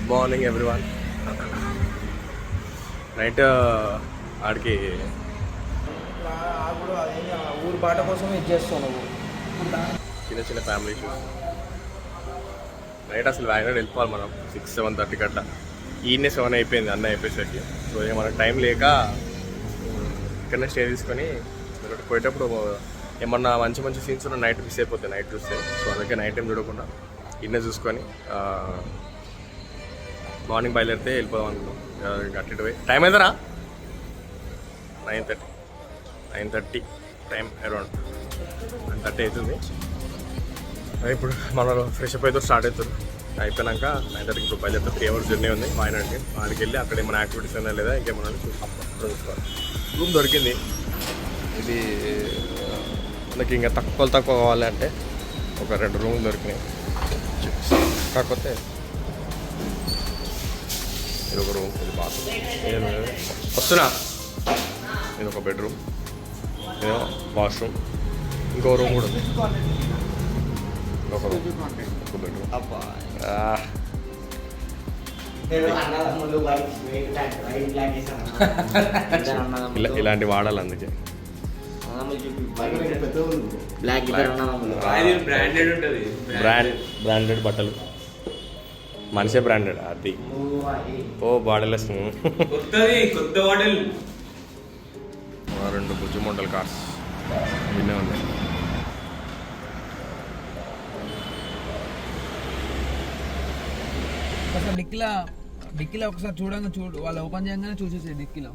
Good morning everyone. Night ఆడికి ఊరు బాట కోసం ఇది చేస్తున్నావు. చిన్న చిన్న ఫ్యామిలీ ఇష్యూస్. నైట్ అసలు వ్యాగన్ వెళ్ళిపోవాలి మనం 6-7:30 గట్ల. ఈయనే 7 అయిపోయింది అన్న అయిపోయేసరికి. సో ఇక మనకు టైం లేక ఇక్కడనే స్టే తీసుకొని పోయేటప్పుడు ఏమన్నా మంచి మంచి సీన్స్ ఉన్న నైట్ మిస్ అయిపోతాయి నైట్ చూస్తే. సో అందుకే నైట్ టైం చూడకుండా ఇన్నే చూసుకొని మార్నింగ్ బయలుదేరితే వెళ్ళిపోదాం అనుకున్నాం. అటు పోయి టైం అవుతారా 9:30 టైం అరౌండ్ 9:30 అవుతుంది. ఇప్పుడు మనం ఫ్రెష్ అప్ అయితే స్టార్ట్ అవుతారు. అయిపోయినాక 9:30 ఇప్పుడు బయలుదేరితే 3 hours జర్నీ ఉంది వాయనాడ్కి. వాడికి వెళ్ళి అక్కడ ఏమైనా యాక్టివిటీస్ అయినా లేదా ఇంకేమన్నా చూసుకోవాలి. రూమ్ దొరికింది. ఇది మనకి ఇంకా తక్కువ కావాలంటే ఒక 2 రూములు దొరికినాయి. కాకపోతే ఇది ఒక రూమ్, ఇది బాత్రూమ్ వస్తున్నా. ఇది ఒక బెడ్రూమ్, ఇదేమో వాష్రూమ్, ఇంకో రూమ్ కూడా ఉంది. ఒక బెడ్రూమ్. ఇలాంటి వాడాలి అందుకే. బ్రాండెడ్ బట్టలు మనిషే బ్రాండెడ్. అది ఓ బాడీలెస్ కొత్త మోడల్. 2 బుజ్జి మోడల్ కార్స్ ఇన్నే ఉన్నాయి. అసలు డిక్కీలో ఒకసారి చూడు, వాళ్ళు ఓపెన్ చేయగానే చూసేసే డిక్కీలో.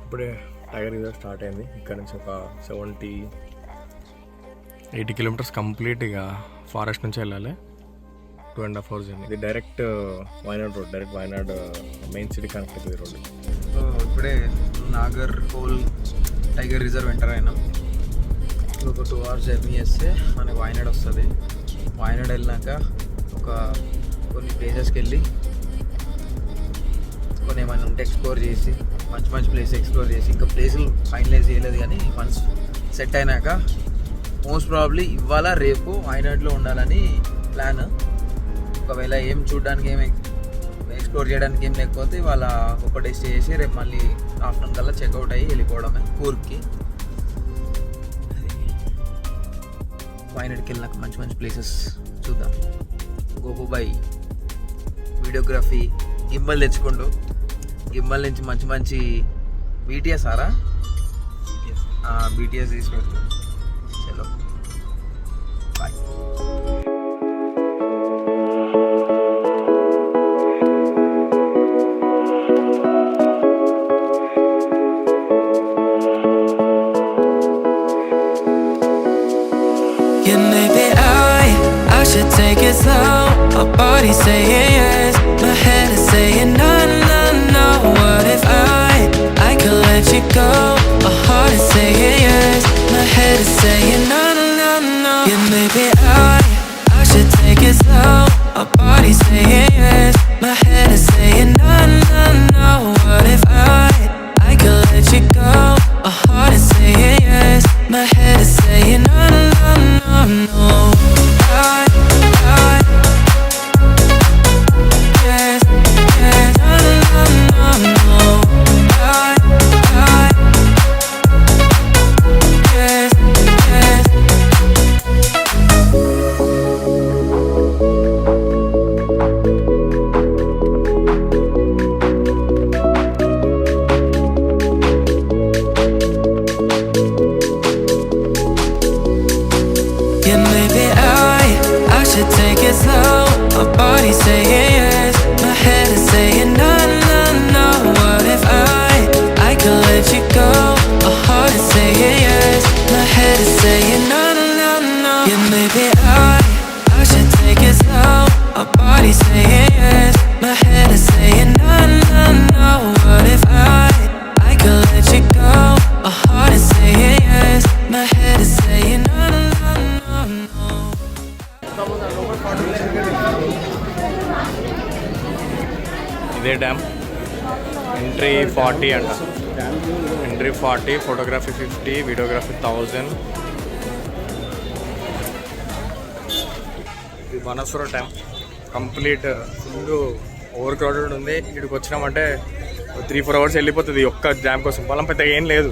ఇప్పుడే టైగర్ రిజర్వ్ స్టార్ట్ అయింది. ఇక్కడ నుంచి ఒక 70-80 కిలోమీటర్స్ కంప్లీట్గా ఫారెస్ట్ నుంచి వెళ్ళాలి. 2.5 hours జర్నీ. ఇది direct Wayanad road, direct Wayanad main city connect అవుతుంది రోడ్. సో ఇప్పుడే Nagar whole tiger reserve enter అయినాం. ఒక 2 hours జర్నీ చేస్తే మనకి వాయనాడ్ వస్తుంది. వాయనాడ్ వెళ్ళినాక కొన్ని ప్లేసెస్కి వెళ్ళి కొన్ని ఏమైనా ఉంటే ఎక్స్ప్లోర్ చేసి మంచి ప్లేస్ ఎక్స్ప్లోర్ చేసి, ఇంకా ప్లేసులు ఫైనలైజ్ చేయలేదు కానీ వన్స్ సెట్ అయినాక మోస్ట్ ప్రాబ్లీ ఇవాళ రేపు వాయనాడ్లో ఉండాలని ప్లాన్. ఒకవేళ ఏం చూడడానికి ఏం ఎక్స్ప్లోర్ చేయడానికి ఏం లేకపోతే ఇవాళ ఒక డే స్టే చేసి రేపు మళ్ళీ ఆఫ్టర్నూన్ కల్లా చెక్అవుట్ అయ్యి వెళ్ళిపోవడమే కూర్గ్కి. వాయనాడ్కి వెళ్ళినాక మంచి ప్లేసెస్ చూద్దాం. గోపుబాయ్ వీడియోగ్రఫీ గింబల్ తెచ్చుకుంటూ, గింబల్ నుంచి మంచి బీటీఎస్ బీటీఎస్ తీసుకెళ్తాం. చలో bye. Take it slow, my body saying yes, my head is saying no, no, no. What if I could let you go? My heart is saying yes, my head is saying no, no, no, no. Yeah, maybe I should take it slow, my body saying yes, my head is saying no, no, no. What if I could let you go? My heart is saying yes, my head is saying no, no, no, no. ఇదే dam. Entry 40 అంట. Entry 40, photography 50, videography 1000. ఇది Banasura dam complete full overcrowded ఉంది. ఇక్కడికి వచ్చినామంటే 3-4 hours వెళ్ళిపోతుంది ఒక్క dam కోసం. పొలం పెద్దగా ఏం లేదు,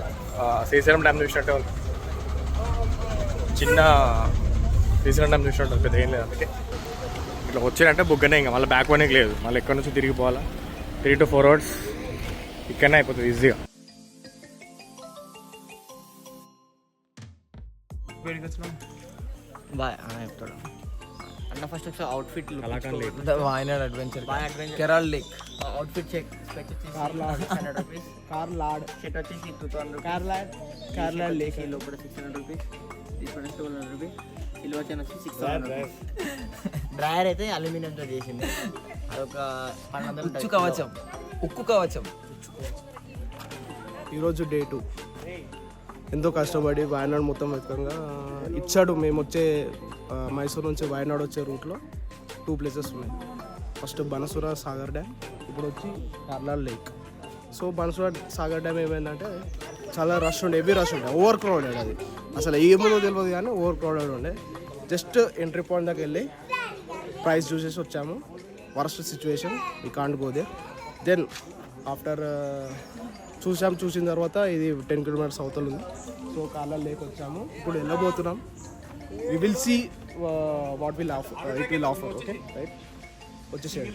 శ్రీశైలం డ్యామ్ చూసినట్టే ఉంది. చిన్న శ్రీశైలం డ్యామ్ చూసినట్టు పెద్దగా ఏం లేదు. అందుకే ఇట్లా వచ్చారంటే బుగ్గనే, ఇంకా మళ్ళీ బ్యాక్ వన్కి లేదు. మళ్ళీ ఎక్కడి నుంచి తిరిగి పోవాలా. 3 to 4 అవర్స్ ఇక్కడనే అయిపోతుంది ఈజీగా. బాయ్ చెప్తాడు అన్న. ఫస్ట్ ఒకసారి outfit Wayanad adventure, Kerala lake outfit check. కార్ లాడ్ షర్ట్ వచ్చేసి 2000 కేరళ లేక్ లోపల 600 రూపీస్, తీసుకుని 200 రూపీస్. సిల్వర్ చైన్ వచ్చి 600 రూపీస్. డ్రైయర్ అయితే అల్యూమినియంతో చేసింది, అదొక 1200. ఉచ్చు కవచం, ఉక్కు కవచం. ఈరోజు డే 2. ఎంతో కష్టపడి వాయనాడ్ మొత్తం వెతకంగా ఇచ్చాడు. మేము వచ్చే మైసూర్ నుంచి వాయనాడ్ వచ్చే రూట్లో 2 ప్లేసెస్ ఉన్నాయి. ఫస్ట్ బనసూర సాగర్ డ్యామ్, ఇప్పుడు వచ్చి Kerala lake. So Banasura Sagar dam ఏమైందంటే చాలా రష్ ఉండే, హెవీ రష్ ఉండే, ఓవర్ క్రౌడెడ్. అది అసలు ఏముందో తెలియదు కానీ ఓవర్ క్రౌడెడ్ ఉండే. జస్ట్ ఎంట్రీ పాయింట్ దాకా వెళ్ళి ప్రైస్ చూసేసి వచ్చాము. Worst situation, we can't go there. Then after చూసిన తర్వాత ఇది 10 kilometers అవతల ఉంది. సో కేరళ లేక్ వచ్చాము, ఇప్పుడు వెళ్ళబోతున్నాం. We will see what will offer, it will offer. Okay right, వచ్చేసేయండి.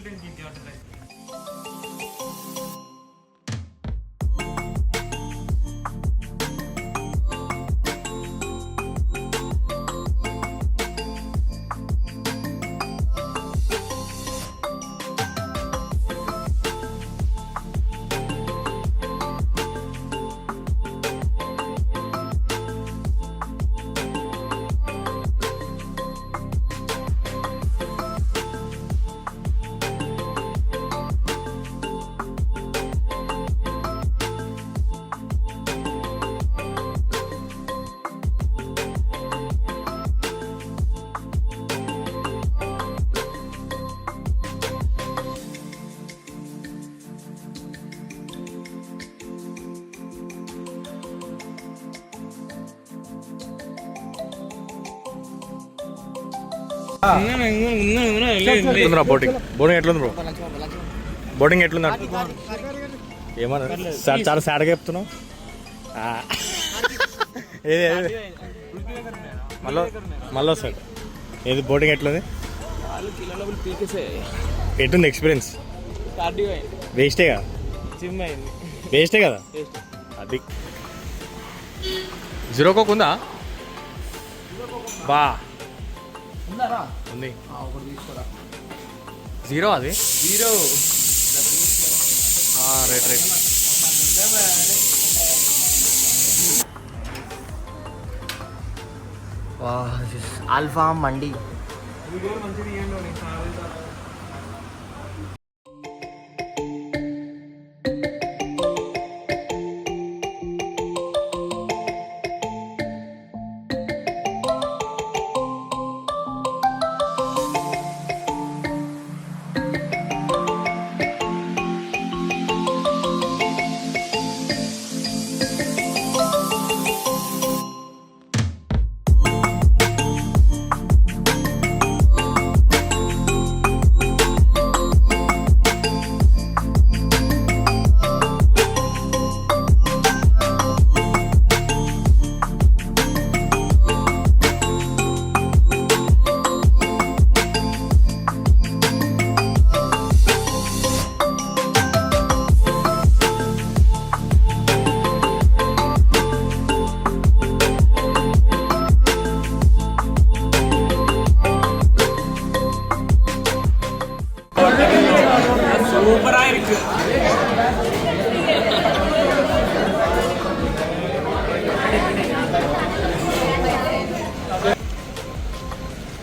బోటింగ్ ఎట్లుంది బ్రో? బోటింగ్ ఎట్లుంది? ఏమన్నా చాలా సాడ్గా చెప్తున్నావు. ఏది మళ్ళీ వస్తాడు. ఏది బోటింగ్ ఎట్లుంది? ఎట్లుంది ఎక్స్పీరియన్స్? వేస్టే కదా, వేస్టే కదా అది. 0 Coke ఉందా? బా ఉంది. 0 అది 0. Right right. ఆల్ఫా మండి.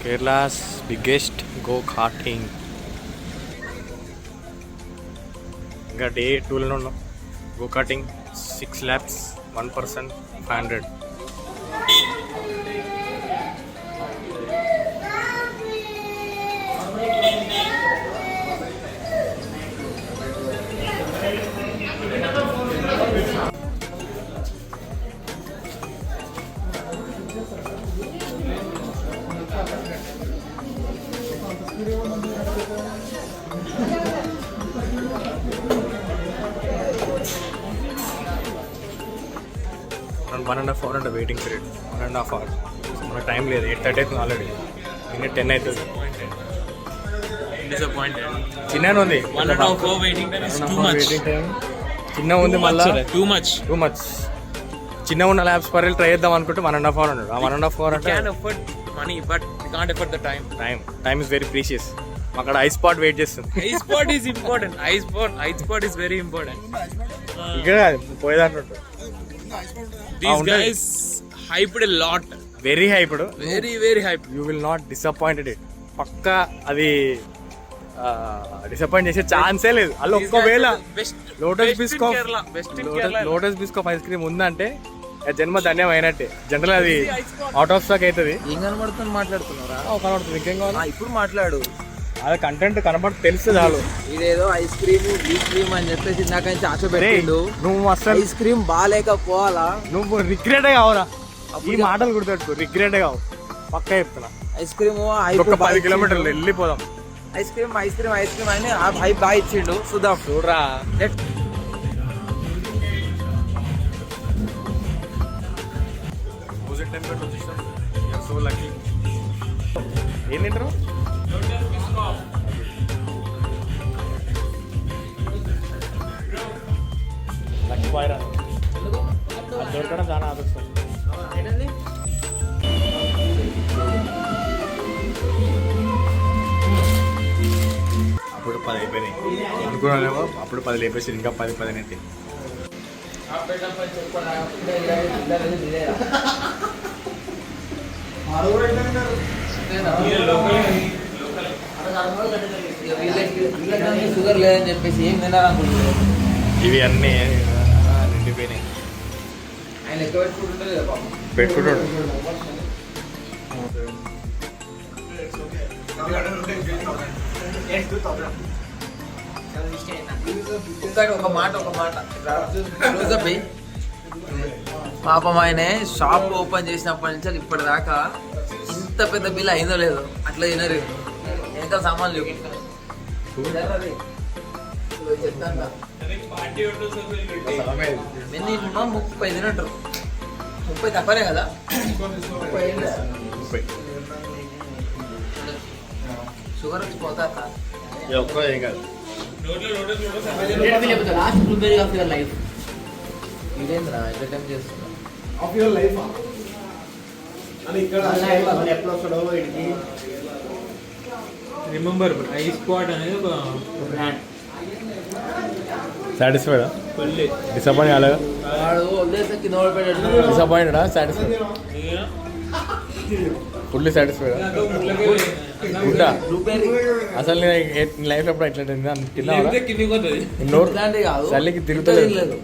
Kerala's biggest go-karting. ఇంకా డే 2లో ఉన్నాం. go-karting 6 laps, 1 person 500. 1.5 hour అంటే వెయిటింగ్ పీరియడ్. 1.5 hour మనకు టైం లేదు. 8:30 అవుతుంది ఆల్రెడీ. ఇంకా 10 అవుతుంది. చిన్న ఉంది. 1.5 hour waiting time is too much. చిన్న ఉంది మళ్ళీ Too much. Too much. చిన్న ఉన్న ల్యాబ్స్ పర్రెల్ ట్రై చేద్దాం అనుకుంటే 1.5 hour అన్నాడు. ఆ 1.5 hour అంటే Can afford money, but we can't afford the time. Time is very precious. అక్కడ ఐస్ స్పాట్ వెయిట్ చేస్తుంది. Ice spot is important. Ice spot is very important. ఇక్కడ పోయేదంటు These guys hyped a lot. Very hyped. Very hyped. You will not disappointed it. పక్కా అది disappoint చేసే ఛాన్సే లేదు. అలా ఒక్కవేళ లోటస్ బిస్కాఫ్ ఐస్ క్రీమ్ ఉందంటే జన్మ ధన్యం అయినట్టే. జనరల్ అది అవుట్ ఆఫ్ స్టాక్ అవుతుంది. ఏం కనబడుతుంది మాట్లాడుతున్నారా? కనబడుతుంది. ఇంకేం కావాలి? ఇప్పుడు మాట్లాడు. అది కంటెంట్ కనబడి తెలుసు చాలు. ఇదేదో ఐస్ క్రీమ్ ఈ క్రీమ్ అని చెప్పేసి ఇందాక నుంచి ఆశ పెట్టిండు. నువ్వు అసలు ఐస్ క్రీమ్ బాగాలేకపోవాలా? నువ్వు రిగ్రెటే కావురా. ఈ మాటలు గుర్తుపెట్టుకో. రిగ్రెటే కావు. పక్కా చెప్తున్నా. ఐస్ క్రీమ్ ఒక 10 కిలోమీటర్లు వెళ్ళిపోదాం. ఐస్ క్రీమ్ అని హైప్ బాగా ఇచ్చిండు. చూద్దాం. చూడరా. ఏం తింటారు? లక్కీ బాయ్ రా. అది దొరకడం చాలా ఆదర్శం. అప్పుడు 10 అయిపోయినాయి అనుకున్నాలేమో. అప్పుడు 10 లేపేసి ఇంకా 10 అయితే. షుగర్ లేదని చెప్పేసి ఏం తినాలనుకుంటున్నారు? ఇవి అన్నీ నిండిపోయినాయి. ఆయన లెక్క పెట్టుకుంటుంటే పెట్టుకుంటాడు. ఒక మాట పాపం ఆయనే షాప్ ఓపెన్ చేసినప్పటి నుంచి ఇప్పటిదాకా ఇంత పెద్ద బిల్ అయిందో లేదో అట్లా తినరు. వెనకాల సామాన్లు మినిమం 30 తినట్టు. 30 తక్కువనే కదా. 30. షుగర్ వచ్చి పోతాక ఒక్క ఏం కాదు. Last blueberry of your life. ఇదేంద్రా ఎట్లా టైం చేస్తున్నా? ఆఫ్ యువర్ లైఫ్ అని ఇక్కడ ఎప్పుడు వస్తాడో వీడికి. Remember, Ice Spot అనేది ఒక బ్రాండ్. సాటిస్ఫైడా? డిసప్పాయింట్ కాలేదా? వాడు వదిలేస్తే కింద పడిపోయాడు. డిసప్పాయింటెడా? సాటిస్ఫైడ్? ఫుల్లీ సాటిస్ఫైడా? గుడ్డా? అసలు నీ లైఫ్ ఎప్పుడు ఎట్లా తిన్నావా? నోరు చల్లికి తిరుగుతలేదు.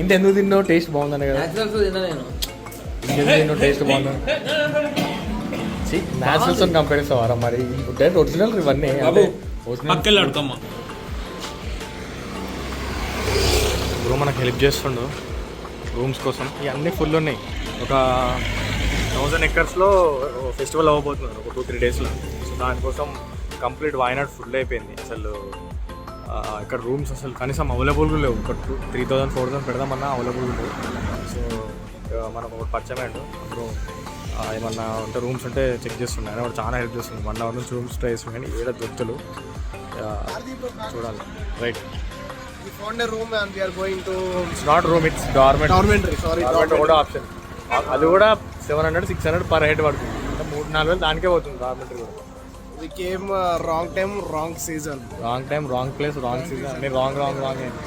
ఇంత ఎందుకు తిన్నావు? టేస్ట్ బాగుందని కదా. తిన్నా నేను. ఇంకెందుకు తిన్నావు? టేస్ట్ బాగుందని. న్యాచురల్స్ అని కంపేర్ చేస్తావారా మరి? ఒరిజినల్ ఇవన్నీ బ్రో మనకు హెల్ప్ చేస్తుండు రూమ్స్ కోసం. ఇవన్నీ ఫుల్ ఉన్నాయి. ఒక 1000 acresలో ఫెస్టివల్ అవ్వబోతున్నారు ఒక 2-3 daysలో. సో దానికోసం కంప్లీట్ వాయనాడ్ ఫుల్ అయిపోయింది. అసలు ఇక్కడ రూమ్స్ అసలు కనీసం అవైలబుల్గా లేవు. ఒక 3000-4000 పెడదామన్నా అవైలబుల్గా లేవు. సో మనకు ఒకటి పరిచయం అయ్యాడు. అప్పుడు ఏమన్నా ఉంటే రూమ్స్ ఉంటే చెక్ చేస్తుండే. ఆయన కూడా చాలా హెల్ప్ చేస్తుంది. 1 hour నుంచి రూమ్స్ ట్రై చేస్తుంది కానీ ఏడా దొరుకుతలు చూడాలి. Right. We found a room and we are going to. It's not room, it's dormitory. Sorry, కూడా ఆప్షన్. అది కూడా 700-600 per head పడుతుంది. అంటే 3-4 వేలు దానికే పోతుంది డార్మెంటరీ కూడా. We came wrong time, wrong season. Wrong time, wrong place, wrong season. అన్ని రాంగ్ అయింది.